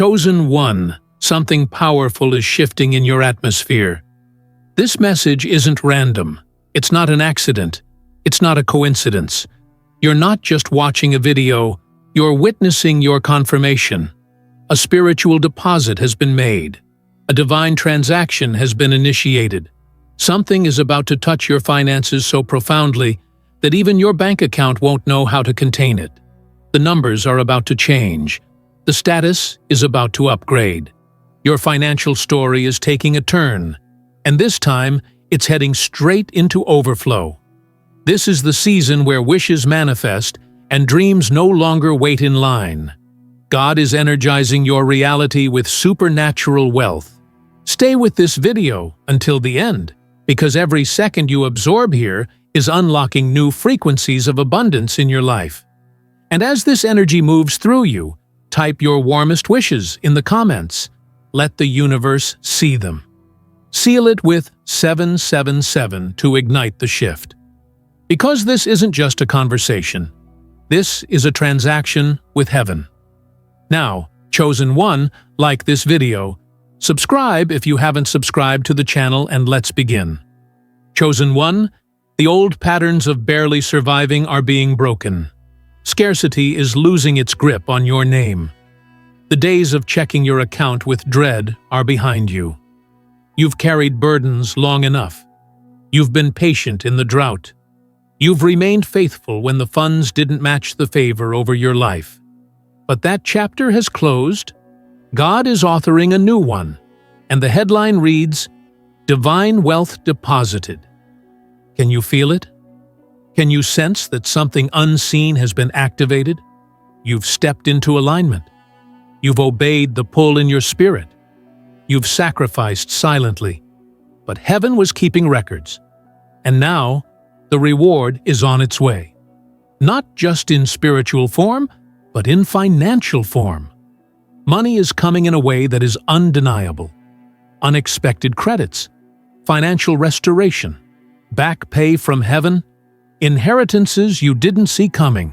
Chosen one, something powerful is shifting in your atmosphere. This message isn't random. It's not an accident. It's not a coincidence. You're not just watching a video, you're witnessing your confirmation. A spiritual deposit has been made. A divine transaction has been initiated. Something is about to touch your finances so profoundly that even your bank account won't know how to contain it. The numbers are about to change. The status is about to upgrade. Your financial story is taking a turn, and this time it's heading straight into overflow. This is the season where wishes manifest and dreams no longer wait in line. God is energizing your reality with supernatural wealth. Stay with this video until the end, because every second you absorb here is unlocking new frequencies of abundance in your life. And as this energy moves through you, type your warmest wishes in the comments. Let the universe see them. Seal it with 777 to ignite the shift. Because this isn't just a conversation. This is a transaction with heaven. Now, Chosen One, like this video. Subscribe if you haven't subscribed to the channel, and let's begin. Chosen One, the old patterns of barely surviving are being broken. Scarcity is losing its grip on your name. The days of checking your account with dread are behind you. You've carried burdens long enough. You've been patient in the drought. You've remained faithful when the funds didn't match the favor over your life. But that chapter has closed. God is authoring a new one, and the headline reads, Divine Wealth Deposited. Can you feel it? Can you sense that something unseen has been activated? You've stepped into alignment. You've obeyed the pull in your spirit. You've sacrificed silently. But heaven was keeping records. And now, the reward is on its way. Not just in spiritual form, but in financial form. Money is coming in a way that is undeniable. Unexpected credits, financial restoration, back pay from heaven, inheritances you didn't see coming,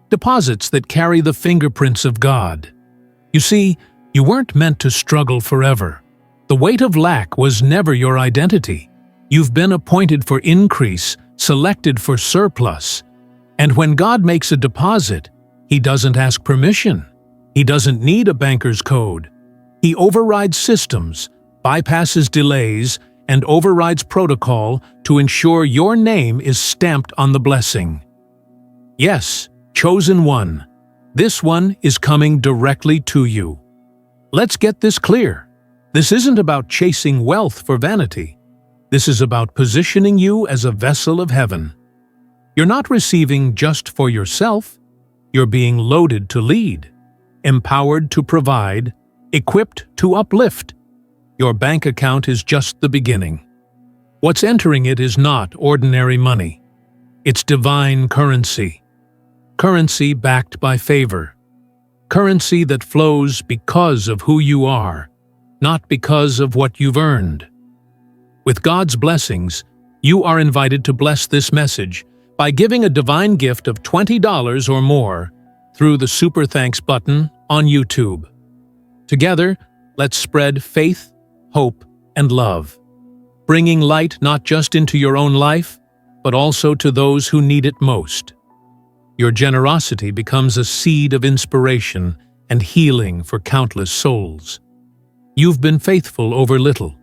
deposits that carry the fingerprints of God. You see, you weren't meant to struggle forever. The weight of lack was never your identity. You've been appointed for increase, selected for surplus. And when God makes a deposit, He doesn't ask permission. He doesn't need a banker's code. He overrides systems, bypasses delays, and overrides protocol to ensure your name is stamped on the blessing. Yes, Chosen One. This one is coming directly to you. Let's get this clear. This isn't about chasing wealth for vanity. This is about positioning you as a vessel of heaven. You're not receiving just for yourself. You're being loaded to lead, empowered to provide, equipped to uplift. Your bank account is just the beginning. What's entering it is not ordinary money. It's divine currency. Currency backed by favor. Currency that flows because of who you are, not because of what you've earned. With God's blessings, you are invited to bless this message by giving a divine gift of $20 or more through the Super Thanks button on YouTube. Together, let's spread faith, hope, and love, bringing light not just into your own life, but also to those who need it most. Your generosity becomes a seed of inspiration and healing for countless souls. You've been faithful over little.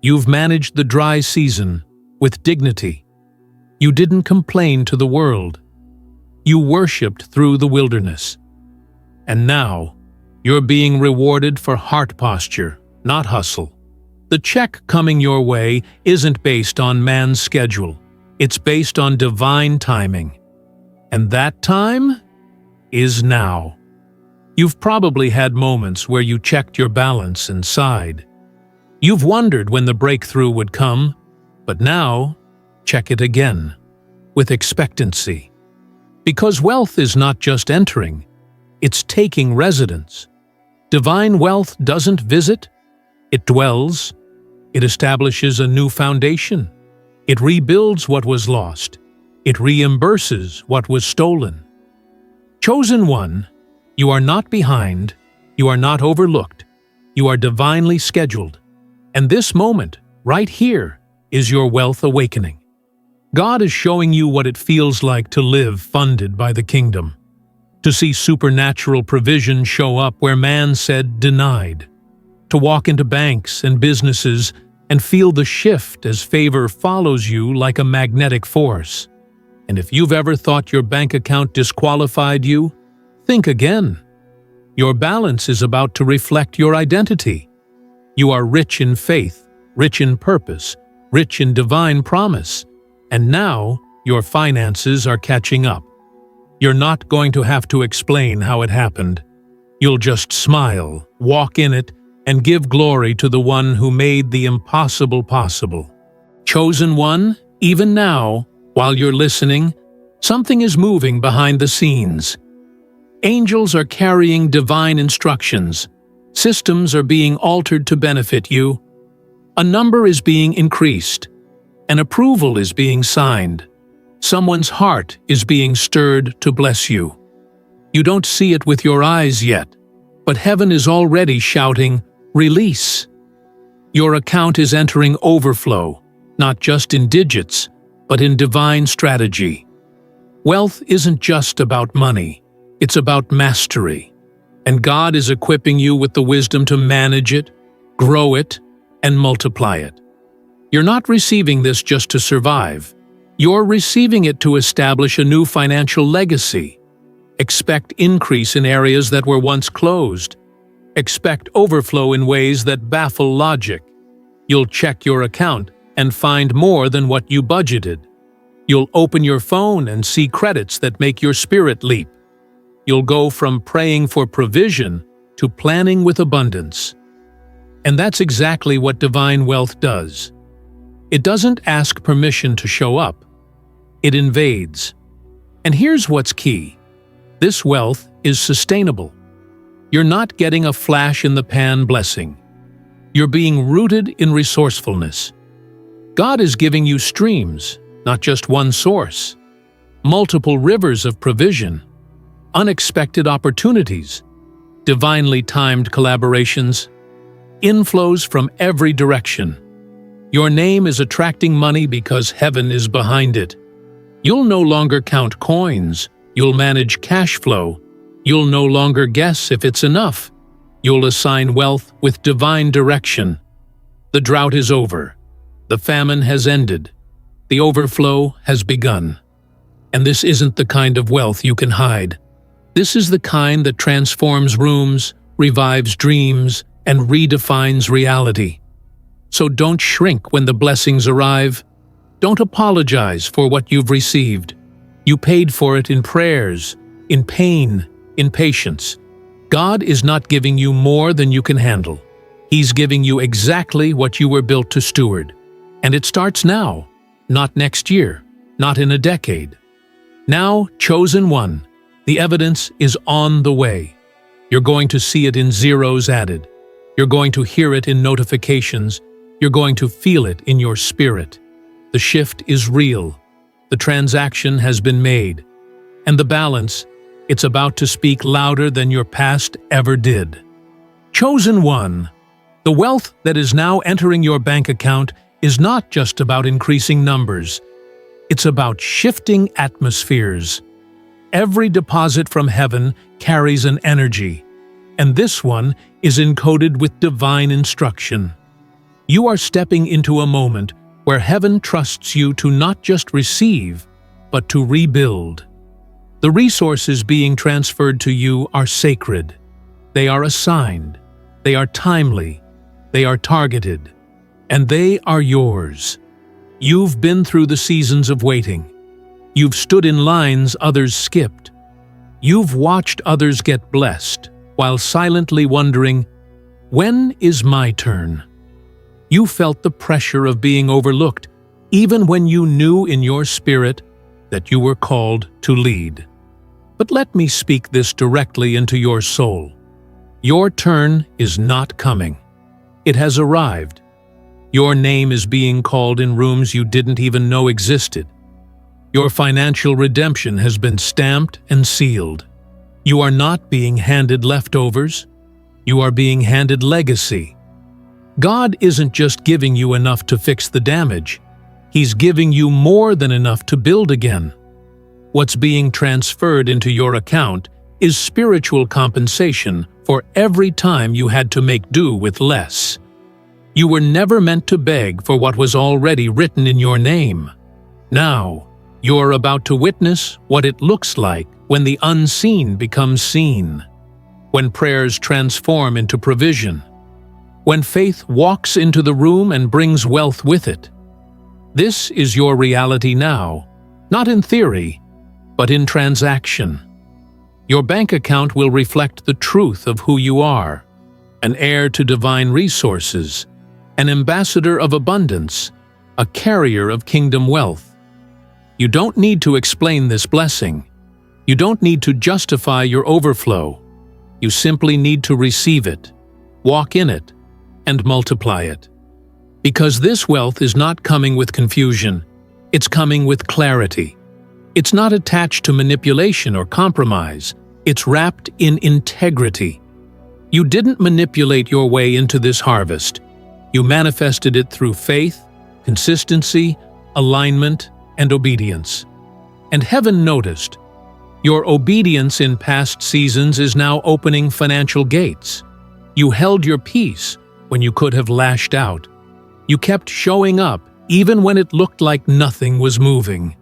You've managed the dry season with dignity. You didn't complain to the world. You worshipped through the wilderness. And now, you're being rewarded for heart posture, not hustle. The check coming your way isn't based on man's schedule. It's based on divine timing. And that time is now. You've probably had moments where you checked your balance and sighed. You've wondered when the breakthrough would come, but now, check it again, with expectancy. Because wealth is not just entering, it's taking residence. Divine wealth doesn't visit, it dwells. It establishes a new foundation. It rebuilds what was lost. It reimburses what was stolen. Chosen One, you are not behind, You are not overlooked. You are divinely scheduled. And this moment, right here, is your wealth awakening. God is showing you what it feels like to live funded by the kingdom, to see supernatural provision show up where man said denied, to walk into banks and businesses and feel the shift as favor follows you like a magnetic force. And if you've ever thought your bank account disqualified you, think again. Your balance is about to reflect your identity. You are rich in faith, rich in purpose, rich in divine promise, and now your finances are catching up. You're not going to have to explain how it happened. You'll just smile, walk in it, and give glory to the one who made the impossible possible. Chosen one, even now, while you're listening, something is moving behind the scenes. Angels are carrying divine instructions. Systems are being altered to benefit you. A number is being increased. An approval is being signed. Someone's heart is being stirred to bless you. You don't see it with your eyes yet, but heaven is already shouting, "Release." Your account is entering overflow, not just in digits, but in divine strategy. Wealth isn't just about money, it's about mastery. And God is equipping you with the wisdom to manage it, grow it, and multiply it. You're not receiving this just to survive. You're receiving it to establish a new financial legacy. Expect increase in areas that were once closed. Expect overflow in ways that baffle logic. You'll check your account and find more than what you budgeted. You'll open your phone and see credits that make your spirit leap. You'll go from praying for provision to planning with abundance. And that's exactly what divine wealth does. It doesn't ask permission to show up. It invades. And here's what's key. This wealth is sustainable. You're not getting a flash-in-the-pan blessing. You're being rooted in resourcefulness. God is giving you streams, not just one source. Multiple rivers of provision, unexpected opportunities, divinely timed collaborations, inflows from every direction. Your name is attracting money because heaven is behind it. You'll no longer count coins. You'll manage cash flow. You'll no longer guess if it's enough. You'll assign wealth with divine direction. The drought is over. The famine has ended. The overflow has begun. And this isn't the kind of wealth you can hide. This is the kind that transforms rooms, revives dreams, and redefines reality. So don't shrink when the blessings arrive. Don't apologize for what you've received. You paid for it in prayers, in pain, in patience. God is not giving you more than you can handle. He's giving you exactly what you were built to steward. And it starts now, not next year, not in a decade. Now, chosen one, the evidence is on the way. You're going to see it in zeros added. You're going to hear it in notifications. You're going to feel it in your spirit. The shift is real. The transaction has been made. And the balance, it's about to speak louder than your past ever did. Chosen one, the wealth that is now entering your bank account is not just about increasing numbers. It's about shifting atmospheres. Every deposit from heaven carries an energy, and this one is encoded with divine instruction. You are stepping into a moment where heaven trusts you to not just receive, but to rebuild. The resources being transferred to you are sacred. They are assigned. They are timely. They are targeted. And they are yours. You've been through the seasons of waiting. You've stood in lines others skipped. You've watched others get blessed, while silently wondering, when is my turn? You felt the pressure of being overlooked, even when you knew in your spirit that you were called to lead. But let me speak this directly into your soul. Your turn is not coming. It has arrived. Your name is being called in rooms you didn't even know existed. Your financial redemption has been stamped and sealed. You are not being handed leftovers. You are being handed legacy. God isn't just giving you enough to fix the damage. He's giving you more than enough to build again. What's being transferred into your account is spiritual compensation for every time you had to make do with less. You were never meant to beg for what was already written in your name. Now, you're about to witness what it looks like when the unseen becomes seen, when prayers transform into provision, when faith walks into the room and brings wealth with it. This is your reality now, not in theory, but in transaction. Your bank account will reflect the truth of who you are, an heir to divine resources, an ambassador of abundance, a carrier of kingdom wealth. You don't need to explain this blessing. You don't need to justify your overflow. You simply need to receive it, walk in it, and multiply it. Because this wealth is not coming with confusion, it's coming with clarity. It's not attached to manipulation or compromise. It's wrapped in integrity. You didn't manipulate your way into this harvest. You manifested it through faith, consistency, alignment, and obedience. And heaven noticed. Your obedience in past seasons is now opening financial gates. You held your peace when you could have lashed out. You kept showing up even when it looked like nothing was moving.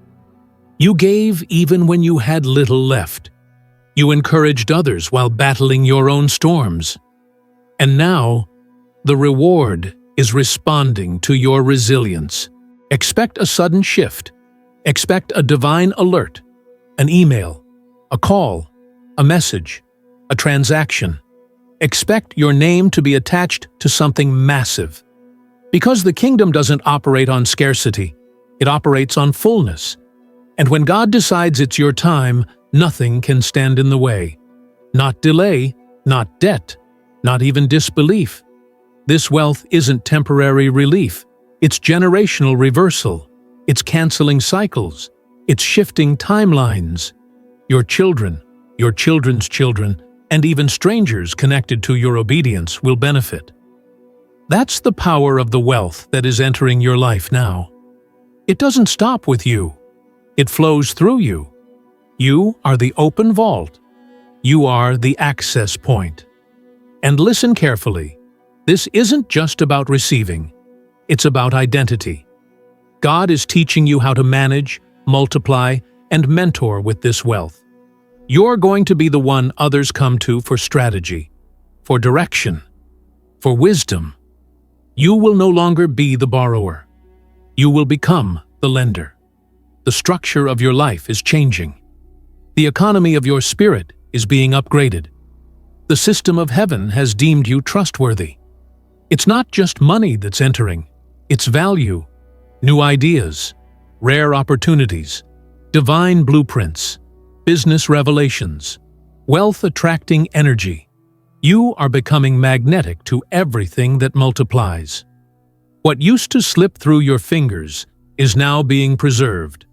You gave even when you had little left. You encouraged others while battling your own storms. And now, the reward is responding to your resilience. Expect a sudden shift. Expect a divine alert, an email, a call, a message, a transaction. Expect your name to be attached to something massive. Because the kingdom doesn't operate on scarcity, it operates on fullness. And when God decides it's your time, nothing can stand in the way. Not delay, not debt, not even disbelief. This wealth isn't temporary relief. It's generational reversal. It's canceling cycles. It's shifting timelines. Your children, your children's children, and even strangers connected to your obedience will benefit. That's the power of the wealth that is entering your life now. It doesn't stop with you. It flows through you. You are the open vault. You are the access point. And listen carefully. This isn't just about receiving. It's about identity. God is teaching you how to manage, multiply, and mentor with this wealth. You're going to be the one others come to for strategy, for direction, for wisdom. You will no longer be the borrower. You will become the lender. The structure of your life is changing. The economy of your spirit is being upgraded. The system of heaven has deemed you trustworthy. It's not just money that's entering. It's value, new ideas, rare opportunities, divine blueprints, business revelations, wealth attracting energy. You are becoming magnetic to everything that multiplies. What used to slip through your fingers is now being preserved.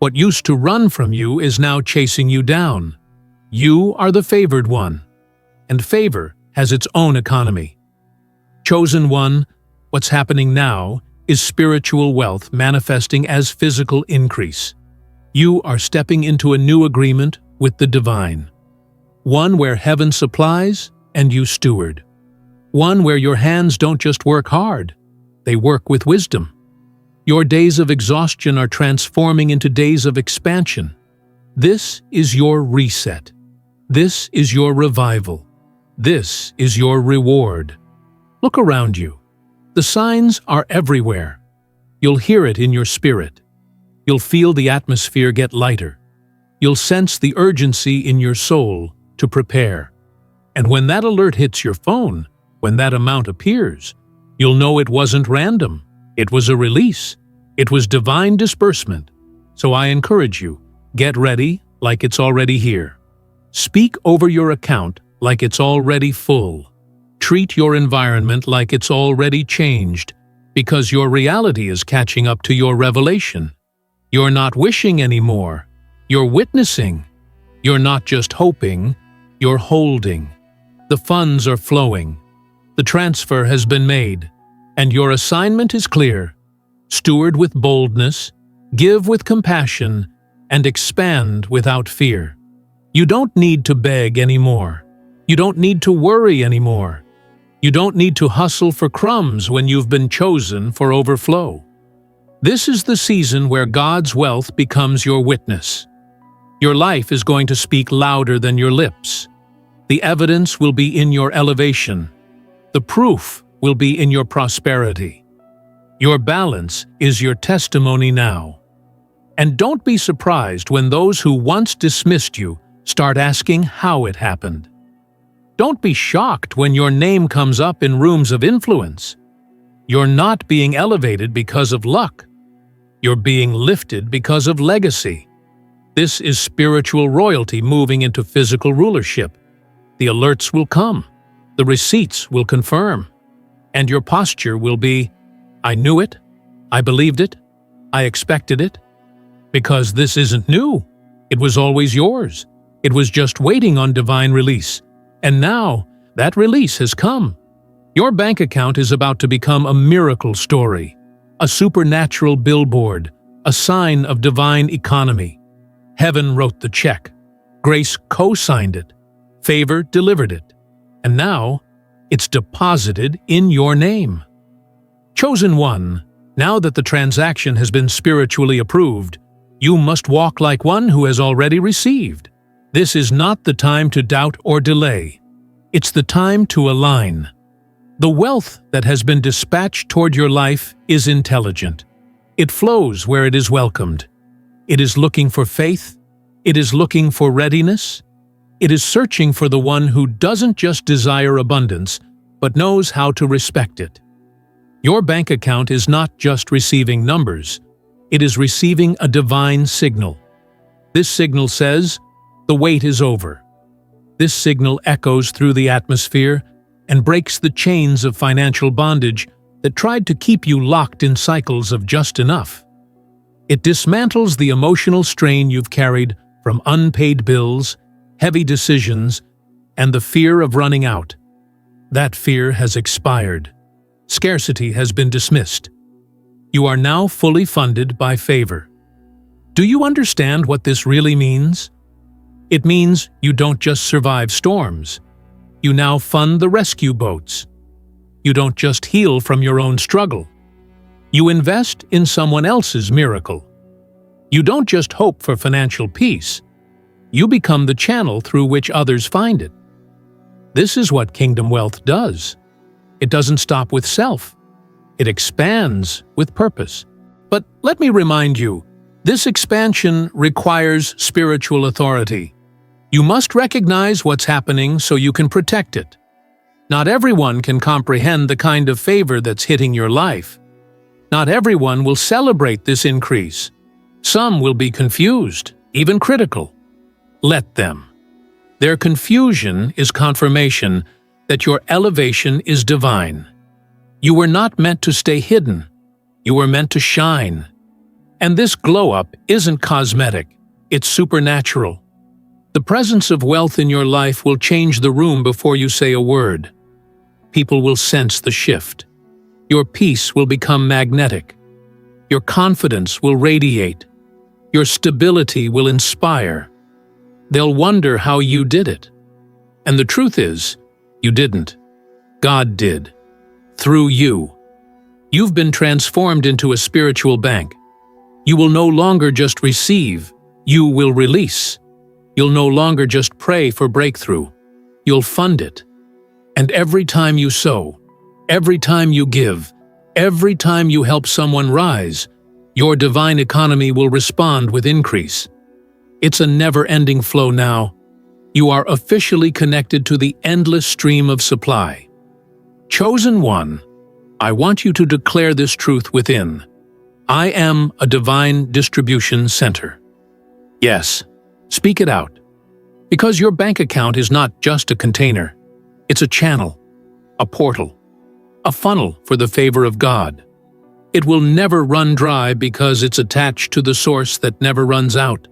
What used to run from you is now chasing you down. You are the favored one, and favor has its own economy. Chosen one, what's happening now is spiritual wealth manifesting as physical increase. You are stepping into a new agreement with the divine. One where heaven supplies and you steward. One where your hands don't just work hard, they work with wisdom. Your days of exhaustion are transforming into days of expansion. This is your reset. This is your revival. This is your reward. Look around you. The signs are everywhere. You'll hear it in your spirit. You'll feel the atmosphere get lighter. You'll sense the urgency in your soul to prepare. And when that alert hits your phone, when that amount appears, you'll know it wasn't random. It was a release. It was divine disbursement. So I encourage you, get ready like it's already here. Speak over your account like it's already full. Treat your environment like it's already changed, because your reality is catching up to your revelation. You're not wishing anymore. You're witnessing. You're not just hoping, you're holding. The funds are flowing. The transfer has been made, and your assignment is clear. Steward with boldness, give with compassion, and expand without fear. You don't need to beg anymore. You don't need to worry anymore. You don't need to hustle for crumbs when you've been chosen for overflow. This is the season where God's wealth becomes your witness. Your life is going to speak louder than your lips. The evidence will be in your elevation. The proof will be in your prosperity. Your balance is your testimony now. And don't be surprised when those who once dismissed you start asking how it happened. Don't be shocked when your name comes up in rooms of influence. You're not being elevated because of luck. You're being lifted because of legacy. This is spiritual royalty moving into physical rulership. The alerts will come. The receipts will confirm. And your posture will be, I knew it, I believed it, I expected it. Because this isn't new. It was always yours. It was just waiting on divine release. And now, that release has come. Your bank account is about to become a miracle story, a supernatural billboard, a sign of divine economy. Heaven wrote the check. Grace co-signed it. Favor delivered it. And now, it's deposited in your name. Chosen one, now that the transaction has been spiritually approved, you must walk like one who has already received. This is not the time to doubt or delay. It's the time to align. The wealth that has been dispatched toward your life is intelligent. It flows where it is welcomed. It is looking for faith. It is looking for readiness. It is searching for the one who doesn't just desire abundance, but knows how to respect it. Your bank account is not just receiving numbers. It is receiving a divine signal. This signal says, the wait is over. This signal echoes through the atmosphere and breaks the chains of financial bondage that tried to keep you locked in cycles of just enough. It dismantles the emotional strain you've carried from unpaid bills, heavy decisions, and the fear of running out. That fear has expired. Scarcity has been dismissed. You are now fully funded by favor. Do you understand what this really means? It means you don't just survive storms. You now fund the rescue boats. You don't just heal from your own struggle. You invest in someone else's miracle. You don't just hope for financial peace. You become the channel through which others find it. This is what kingdom wealth does. It doesn't stop with self. It expands with purpose. But let me remind you, this expansion requires spiritual authority. You must recognize what's happening so you can protect it. Not everyone can comprehend the kind of favor that's hitting your life. Not everyone will celebrate this increase. Some will be confused, even critical. Let them. Their confusion is confirmation that your elevation is divine. You were not meant to stay hidden. You were meant to shine. And this glow-up isn't cosmetic, it's supernatural. The presence of wealth in your life will change the room before you say a word. People will sense the shift. Your peace will become magnetic. Your confidence will radiate. Your stability will inspire. They'll wonder how you did it. And the truth is, you didn't. God did. Through you. You've been transformed into a spiritual bank. You will no longer just receive, you will release. You'll no longer just pray for breakthrough. You'll fund it. And every time you sow, every time you give, every time you help someone rise, your divine economy will respond with increase. It's a never-ending flow now. You are officially connected to the endless stream of supply. Chosen one, I want you to declare this truth within. I am a divine distribution center. Yes, speak it out. Because your bank account is not just a container. It's a channel, a portal, a funnel for the favor of God. It will never run dry because it's attached to the source that never runs out.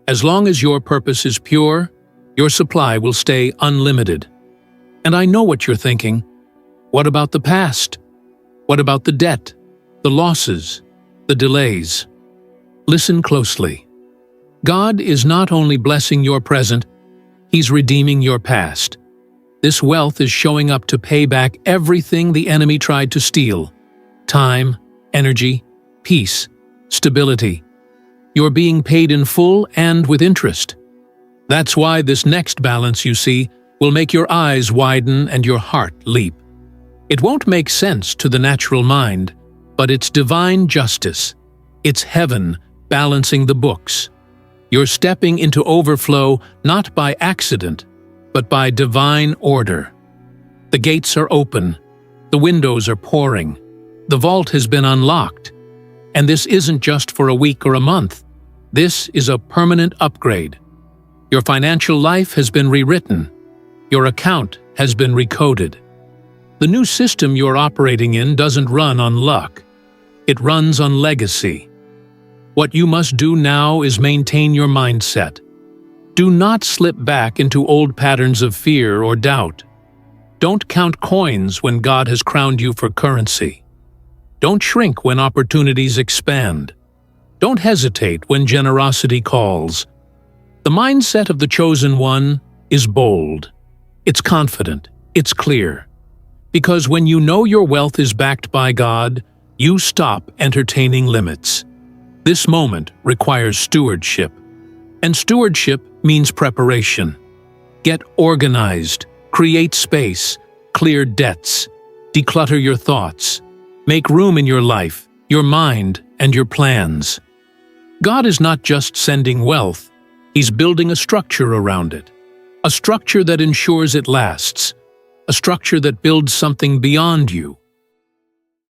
As long as your purpose is pure, your supply will stay unlimited. And I know what you're thinking. What about the past? What about the debt, the losses, the delays? Listen closely. God is not only blessing your present, He's redeeming your past. This wealth is showing up to pay back everything the enemy tried to steal: time, energy, peace, stability. You're being paid in full and with interest. That's why this next balance you see will make your eyes widen and your heart leap. It won't make sense to the natural mind, but it's divine justice. It's heaven balancing the books. You're stepping into overflow not by accident, but by divine order. The gates are open, the windows are pouring, the vault has been unlocked. And this isn't just for a week or a month. This is a permanent upgrade. Your financial life has been rewritten. Your account has been recoded. The new system you're operating in doesn't run on luck. It runs on legacy. What you must do now is maintain your mindset. Do not slip back into old patterns of fear or doubt. Don't count coins when God has crowned you for currency. Don't shrink when opportunities expand. Don't hesitate when generosity calls. The mindset of the chosen one is bold. It's confident. It's clear. Because when you know your wealth is backed by God, you stop entertaining limits. This moment requires stewardship. And stewardship means preparation. Get organized, create space, clear debts, declutter your thoughts, make room in your life, your mind, and your plans. God is not just sending wealth, He's building a structure around it. A structure that ensures it lasts. A structure that builds something beyond you.